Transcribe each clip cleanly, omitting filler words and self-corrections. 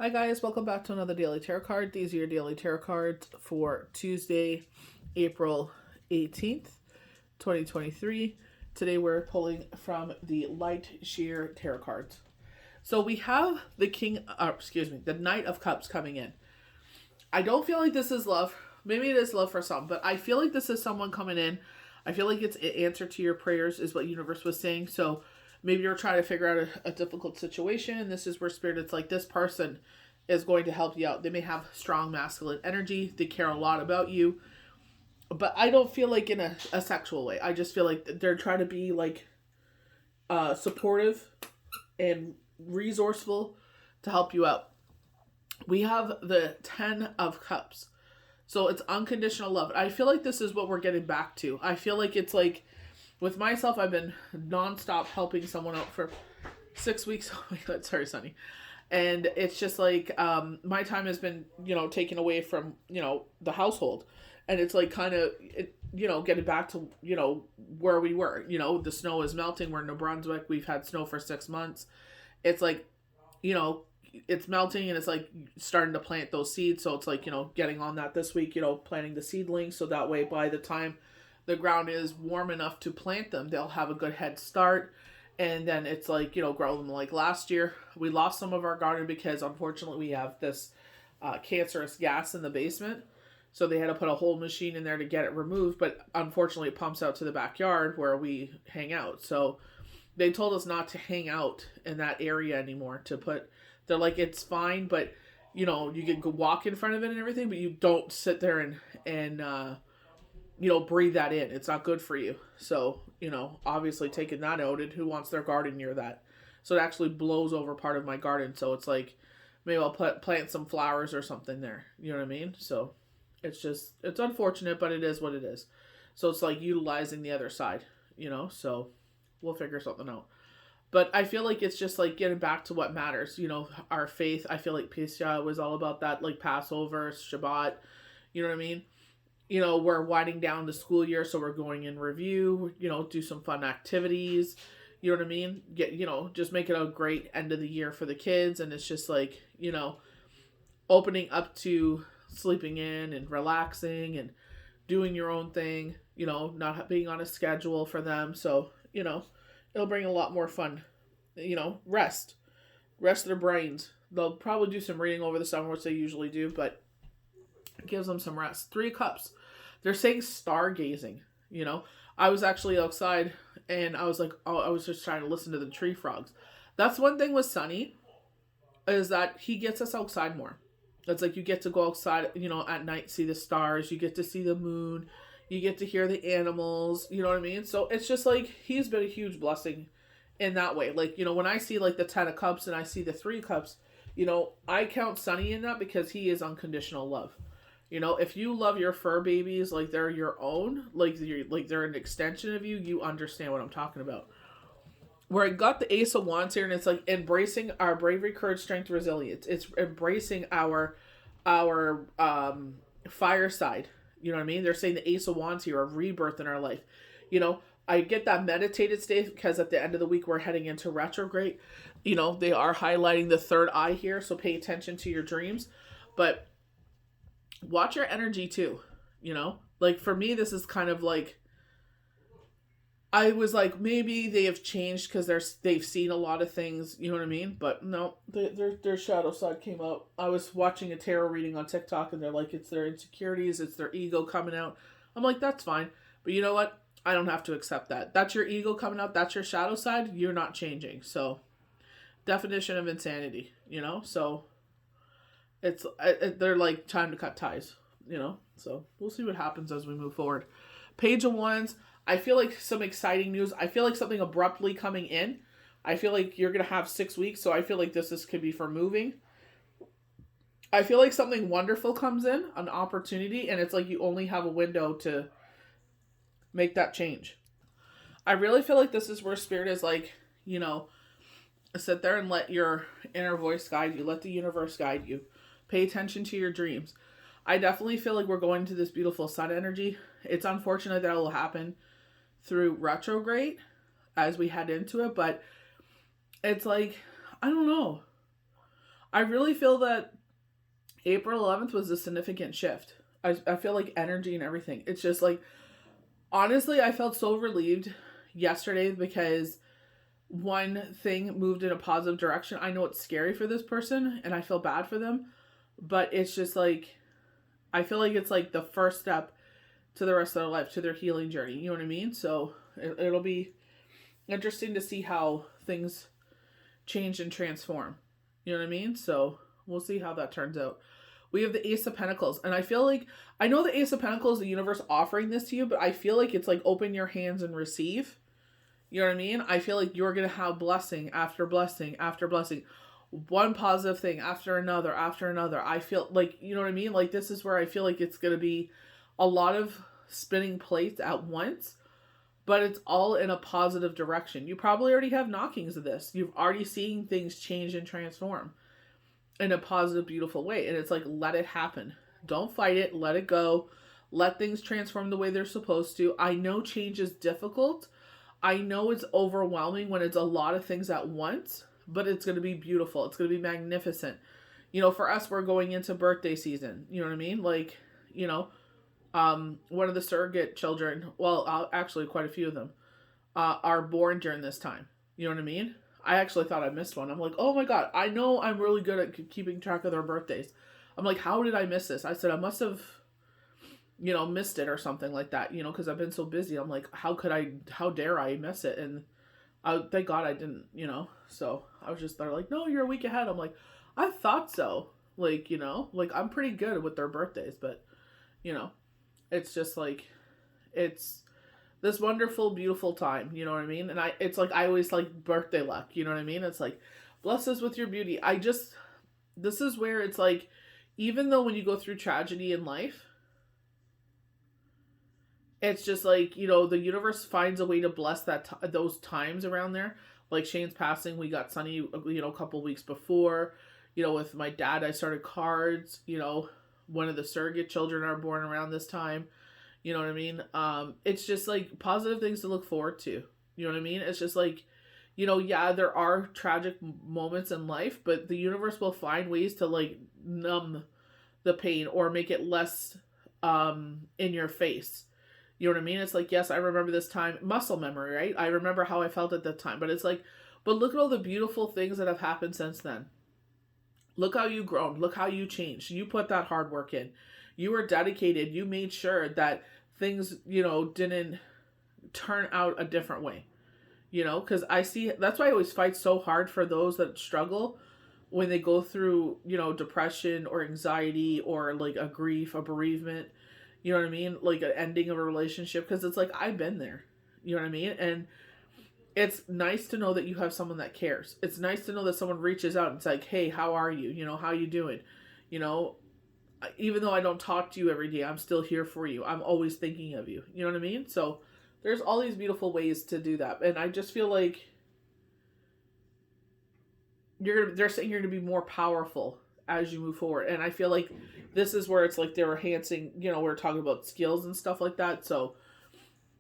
Hi guys, welcome back to another daily tarot card. These are your daily tarot cards for Tuesday, April 18th, 2023. Today we're pulling from the Light Sheer Tarot cards. So we have the Knight of Cups coming in. I don't feel like this is love. Maybe it is love for some, but I feel like this is someone coming in. I feel like it's an answer to your prayers is what universe was saying. So maybe you're trying to figure out a difficult situation, and this is where spirit, it's like this person is going to help you out. They may have strong masculine energy. They care a lot about you. But I don't feel like in a sexual way. I just feel like they're trying to be like supportive and resourceful to help you out. We have the 10 of Cups. So it's unconditional love. I feel like this is what we're getting back to. I feel like it's like, with myself, I've been nonstop helping someone out for 6 weeks. Oh my God, sorry, Sunny. And it's just like, my time has been, taken away from, the household. And it's like kind of, getting back to, where we were. The snow is melting. We're in New Brunswick. We've had snow for 6 months. It's like, it's melting and it's like starting to plant those seeds. So it's like, getting on that this week, planting the seedlings. So that way by the time the ground is warm enough to plant them, they'll have a good head start. And then it's like, grow them. Like last year, we lost some of our garden because unfortunately we have this cancerous gas in the basement. So they had to put a whole machine in there to get it removed. But unfortunately, it pumps out to the backyard where we hang out. So they told us not to hang out in that area anymore. They're like, it's fine, but you can go walk in front of it and everything, but you don't sit there and breathe that in. It's not good for you. So, obviously taking that out, and who wants their garden near that? So it actually blows over part of my garden. So it's like, maybe I'll plant some flowers or something there. You know what I mean? So it's unfortunate, but it is what it is. So it's like utilizing the other side, so we'll figure something out. But I feel like it's just like getting back to what matters, our faith. I feel like Pesach was all about that, like Passover, Shabbat, you know what I mean? We're winding down the school year, so we're going in review, do some fun activities, you know what I mean? Just make it a great end of the year for the kids. And it's just like, opening up to sleeping in and relaxing and doing your own thing, not being on a schedule for them. So, it'll bring a lot more fun, rest their brains. They'll probably do some reading over the summer, which they usually do, but it gives them some rest. 3 Cups. They're saying stargazing, I was actually outside and I was like, I was just trying to listen to the tree frogs. That's one thing with Sunny, is that he gets us outside more. It's like you get to go outside, at night, see the stars, you get to see the moon, you get to hear the animals, you know what I mean? So it's just like, he's been a huge blessing in that way. Like, when I see like the 10 of Cups and I see the 3 Cups, I count Sunny in that because he is unconditional love. If you love your fur babies like they're your own, like they're an extension of you, you understand what I'm talking about. Where I got the Ace of Wands here, and it's like embracing our bravery, courage, strength, resilience. It's embracing our fire side. You know what I mean? They're saying the Ace of Wands here, a rebirth in our life. I get that meditated state because at the end of the week we're heading into retrograde. They are highlighting the third eye here, so pay attention to your dreams. But watch your energy too. Like for me, this is kind of like, I was like, maybe they have changed because they've seen a lot of things, you know what I mean? But no, their shadow side came out. I was watching a tarot reading on TikTok, and they're like, it's their insecurities, it's their ego coming out. I'm like, that's fine. But you know what? I don't have to accept that. That's your ego coming out. That's your shadow side. You're not changing. So, definition of insanity, So, they're like, time to cut ties, So, we'll see what happens as we move forward. Page of Wands. I feel like some exciting news. I feel like something abruptly coming in. I feel like you're going to have 6 weeks, so I feel like this could be for moving. I feel like something wonderful comes in, an opportunity, and it's like you only have a window to make that change. I really feel like this is where Spirit is like, sit there and let your inner voice guide you. Let the universe guide you. Pay attention to your dreams. I definitely feel like we're going to this beautiful sun energy. It's unfortunate that it will happen through retrograde as we head into it, but it's like, I don't know. I really feel that April 11th was a significant shift. I feel like energy and everything. It's just like, honestly, I felt so relieved yesterday because one thing moved in a positive direction. I know it's scary for this person and I feel bad for them, but it's just like, I feel like it's like the first step to the rest of their life, to their healing journey. You know what I mean? So it'll be interesting to see how things change and transform. You know what I mean? So we'll see how that turns out. We have the Ace of Pentacles. And I feel like, I know the Ace of Pentacles, the universe offering this to you, but I feel like it's like open your hands and receive. You know what I mean? I feel like you're going to have blessing after blessing after blessing. One positive thing after another after another. I feel like, you know what I mean? Like this is where I feel like it's going to be a lot of spinning plates at once, but it's all in a positive direction. You probably already have knockings of this. You've already seen things change and transform in a positive, beautiful way. And it's like, let it happen. Don't fight it. Let it go. Let things transform the way they're supposed to. I know change is difficult. I know it's overwhelming when it's a lot of things at once, but it's going to be beautiful. It's going to be magnificent. You know, for us, we're going into birthday season. You know what I mean? Like, you know, one of the surrogate children, well, actually quite a few of them, are born during this time. You know what I mean? I actually thought I missed one. I'm like, oh my God, I know I'm really good at keeping track of their birthdays. I'm like, how did I miss this? I said, I must have, you know, missed it or something like that, you know, because I've been so busy. I'm like, how dare I miss it? And thank God I didn't, you know. So I was just, they're like, no, you're a week ahead. I'm like, I thought so. Like, you know, like I'm pretty good with their birthdays, but, you know, it's just like, it's this wonderful, beautiful time, you know what I mean? And it's like, I always like birthday luck, you know what I mean? It's like, bless us with your beauty. This is where it's like, even though when you go through tragedy in life, it's just like, you know, the universe finds a way to bless those times around there. Like Shane's passing, we got Sunny, you know, a couple weeks before. You know, with my dad, I started cards. You know, one of the surrogate children are born around this time. You know what I mean? It's just like positive things to look forward to. You know what I mean? It's just like, you know, yeah, there are tragic moments in life, but the universe will find ways to like numb the pain or make it less in your face. You know what I mean? It's like, yes, I remember this time, muscle memory, right? I remember how I felt at that time, but it's like, but look at all the beautiful things that have happened since then. Look how you've grown. Look how you changed. You put that hard work in. You were dedicated. You made sure that things, you know, didn't turn out a different way. You know, because I see, that's why I always fight so hard for those that struggle when they go through, you know, depression or anxiety or like a grief, a bereavement. You know what I mean? Like an ending of a relationship. Because it's like, I've been there. You know what I mean? And it's nice to know that you have someone that cares. It's nice to know that someone reaches out and it's like, hey, how are you? You know, how you doing? You know, even though I don't talk to you every day, I'm still here for you. I'm always thinking of you. You know what I mean? So there's all these beautiful ways to do that. And I just feel like they're saying you're going to be more powerful as you move forward. And I feel like this is where it's like they're enhancing, you know, we're talking about skills and stuff like that. So,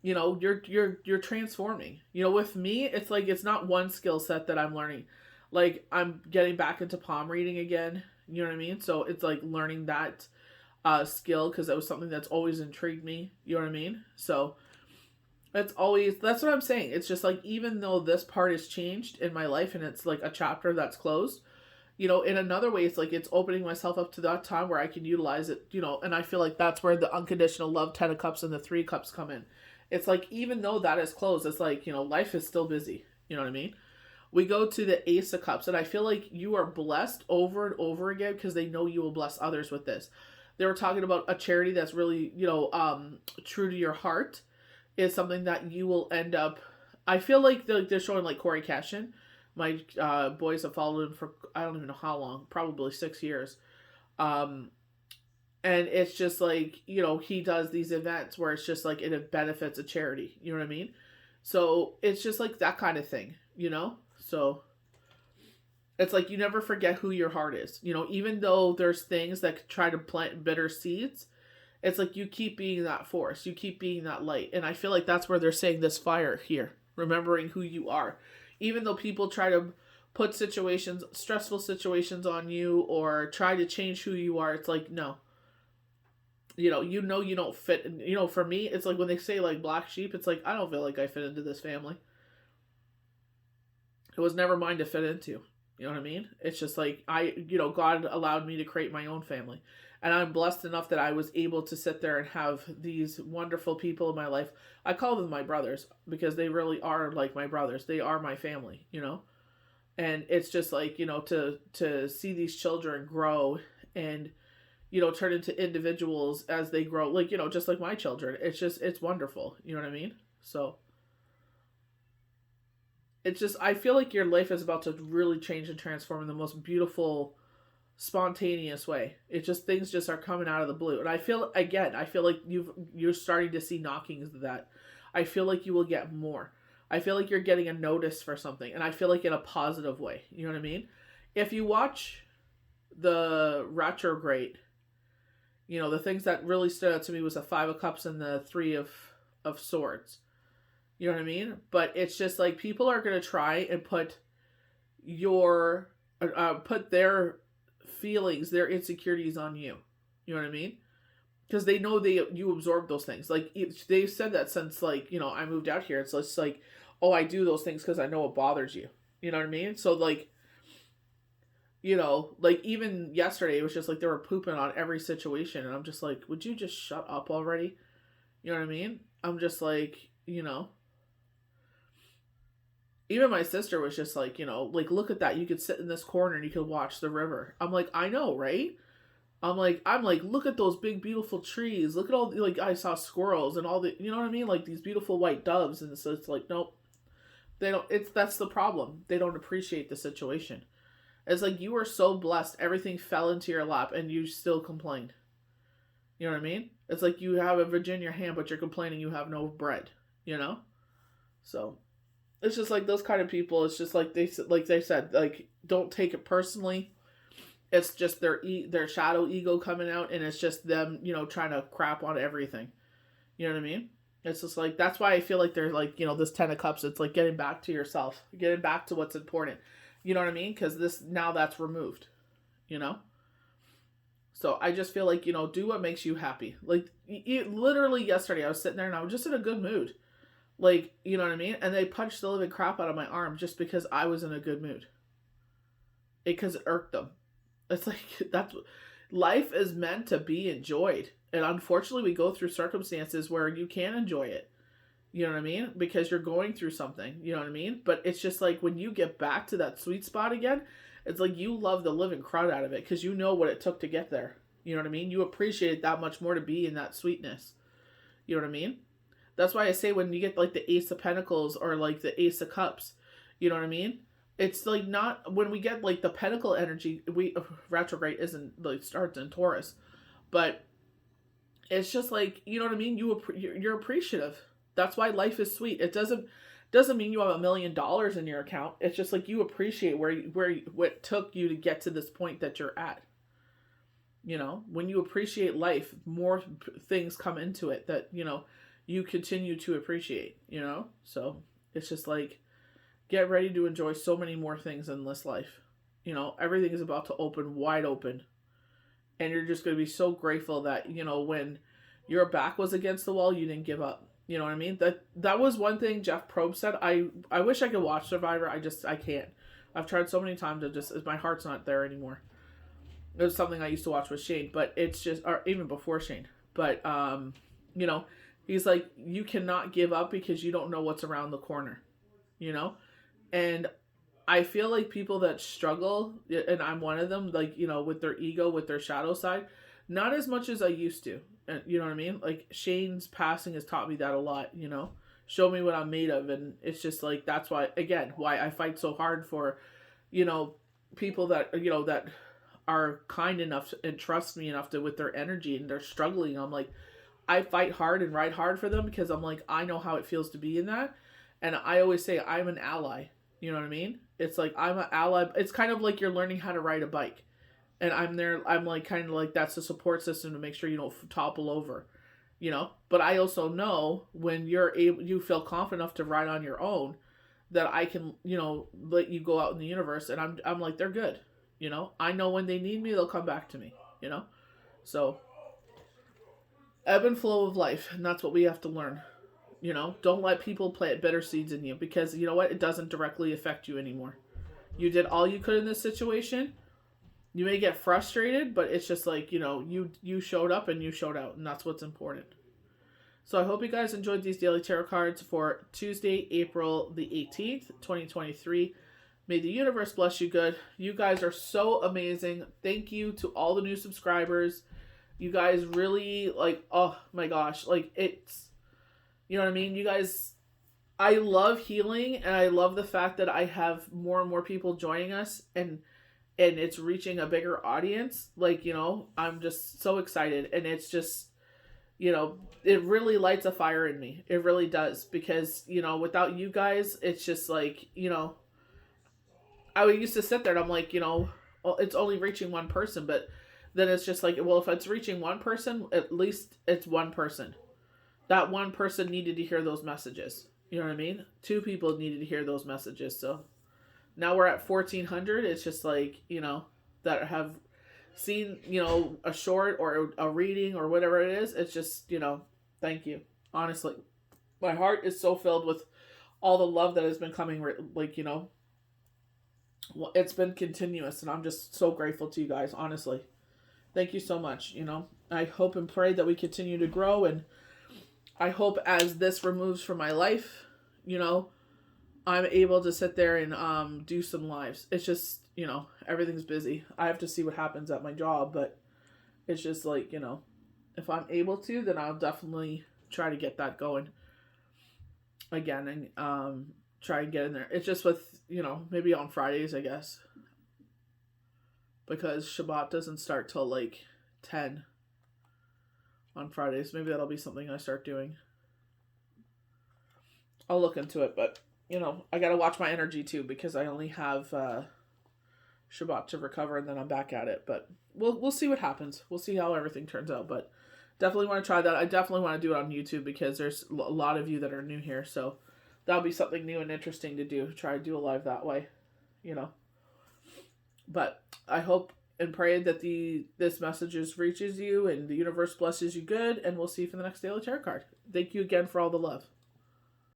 you know, you're transforming. You know, with me, it's like it's not one skill set that I'm learning. Like I'm getting back into palm reading again. You know what I mean? So it's like learning that skill because that was something that's always intrigued me. You know what I mean? So that's what I'm saying. It's just like, even though this part has changed in my life and it's like a chapter that's closed, you know, in another way, it's like it's opening myself up to that time where I can utilize it, you know, and I feel like that's where the unconditional love 10 of cups and the 3 cups come in. It's like, even though that is closed, it's like, you know, life is still busy. You know what I mean? We go to the Ace of Cups, and I feel like you are blessed over and over again because they know you will bless others with this. They were talking about a charity that's really, you know, true to your heart is something that you will end up. I feel like they're showing like Corey Cashin. My boys have followed him for I don't even know how long, probably 6 years. And it's just like, you know, he does these events where it's just like it benefits a charity. You know what I mean? So it's just like that kind of thing, you know? So it's like you never forget who your heart is. You know, even though there's things that try to plant bitter seeds, it's like you keep being that force. You keep being that light. And I feel like that's where they're saying this fire here. Remembering who you are. Even though people try to put situations, stressful situations on you or try to change who you are. It's like, no. You know you don't fit. For me, it's like when they say like black sheep, it's like, I don't feel like I fit into this family. It was never mine to fit into. You know what I mean? It's just like God allowed me to create my own family. And I'm blessed enough that I was able to sit there and have these wonderful people in my life. I call them my brothers because they really are like my brothers. They are my family, And it's just like, to see these children grow and, turn into individuals as they grow, like, just like my children. It's wonderful. You know what I mean? So it's just, I feel like your life is about to really change and transform in the most beautiful, spontaneous way. It's just, things just are coming out of the blue. And I feel like you're starting to see knockings of that. I feel like you will get more. I feel like you're getting a notice for something. And I feel like in a positive way. You know what I mean? If you watch the retrograde, the things that really stood out to me was the 5 of Cups and the 3 of Swords. You know what I mean? But it's just like people are going to try and put their feelings, their insecurities on you. You know what I mean? Because they know you absorb those things. Like, they've said that since, like, I moved out here. It's just like, oh, I do those things because I know it bothers you. You know what I mean? So, like, like, even yesterday, it was just like they were pooping on every situation. And I'm just like, would you just shut up already? You know what I mean? I'm just like, even my sister was just like, like, look at that. You could sit in this corner and you could watch the river. I'm like, I know, right? I'm like, look at those big, beautiful trees. Look at all, like, I saw squirrels and all the, you know what I mean? Like, these beautiful white doves. And so it's like, nope. That's the problem. They don't appreciate the situation. It's like, you were so blessed. Everything fell into your lap and you still complained. You know what I mean? It's like you have a vagina in your hand, but you're complaining you have no bread, So it's just like those kind of people. It's just like they said, like, don't take it personally. It's just their shadow ego coming out, and it's just them, trying to crap on everything. You know what I mean? It's just like, that's why I feel like they're like, this 10 of Cups. It's like getting back to yourself, getting back to what's important. You know what I mean? Because now that's removed. So I just feel like, do what makes you happy. Like, literally yesterday, I was sitting there and I was just in a good mood. Like, you know what I mean? And they punched the living crap out of my arm just because I was in a good mood. Because it irked them. It's like, life is meant to be enjoyed. And unfortunately, we go through circumstances where you can't enjoy it. You know what I mean? Because you're going through something. You know what I mean? But it's just like, when you get back to that sweet spot again, it's like you love the living crud out of it because you know what it took to get there. You know what I mean? You appreciate it that much more to be in that sweetness. You know what I mean? That's why I say when you get like the Ace of Pentacles or like the Ace of Cups, you know what I mean? It's like, not when we get like the Pentacle energy, retrograde isn't like starts in Taurus, but it's just like, you know what I mean? You're appreciative. That's why life is sweet. It doesn't mean you have $1 million in your account. It's just like you appreciate what took you to get to this point that you're at. When you appreciate life, more things come into it that, you continue to appreciate, So it's just like, get ready to enjoy so many more things in this life. Everything is about to open wide open. And you're just going to be so grateful that, when your back was against the wall, you didn't give up. You know what I mean? That was one thing Jeff Probst said. I wish I could watch Survivor. I can't. I've tried so many times. My heart's not there anymore. It was something I used to watch with Shane, but it's just, or even before Shane. But, he's like, you cannot give up because you don't know what's around the corner, And I feel like people that struggle, and I'm one of them, like, with their ego, with their shadow side, not as much as I used to. And you know what I mean? Like, Shane's passing has taught me that a lot, show me what I'm made of. And it's just like, that's why I fight so hard for, people that, that are kind enough and trust me enough to, with their energy, and they're struggling. I'm like, I fight hard and ride hard for them because I'm like, I know how it feels to be in that. And I always say I'm an ally. You know what I mean? It's like, I'm an ally. It's kind of like you're learning how to ride a bike. And I'm there, I'm like, kind of like, that's the support system to make sure you don't topple over, But I also know when you feel confident enough to ride on your own, that I can, let you go out in the universe. And I'm like, they're good. I know when they need me, they'll come back to me, So ebb and flow of life. And that's what we have to learn. Don't let people plant bitter seeds in you, because you know what? It doesn't directly affect you anymore. You did all you could in this situation. You may get frustrated, but it's just like, you showed up and you showed out, and that's what's important. So I hope you guys enjoyed these daily tarot cards for Tuesday, April the 18th, 2023. May the universe bless you good. You guys are so amazing. Thank you to all the new subscribers. You guys really, oh my gosh, it's, you know what I mean? You guys, I love healing, and I love the fact that I have more and more people joining us, and it's reaching a bigger audience. I'm just so excited, and it's just, it really lights a fire in me. It really does, because, without you guys, it's just like, I used to sit there and I'm like, well, it's only reaching one person, but then it's just like, well, if it's reaching one person, at least it's one person. That one person needed to hear those messages. You know what I mean? 2 people needed to hear those messages. So now we're at 1,400. It's just like, that have seen, a short or a reading or whatever it is. It's just, thank you. Honestly, my heart is so filled with all the love that has been coming, it's been continuous, and I'm just so grateful to you guys. Honestly, thank you so much. I hope and pray that we continue to grow, and I hope as this removes from my life, I'm able to sit there and do some lives. It's just, everything's busy. I have to see what happens at my job, but it's just like, if I'm able to, then I'll definitely try to get that going again, and try and get in there. It's just with, maybe on Fridays, I guess, because Shabbat doesn't start till 10 on Fridays. Maybe that'll be something I start doing. I'll look into it, but I gotta watch my energy too, because I only have Shabbat to recover, and then I'm back at it. But we'll see what happens. We'll see how everything turns out. But definitely want to try that. I definitely want to do it on YouTube, because there's a lot of you that are new here, so that'll be something new and interesting to do. Try to do a live that way, But I hope and pray that this message reaches you, and the universe blesses you good, and we'll see you for the next daily tarot card. Thank you again for all the love.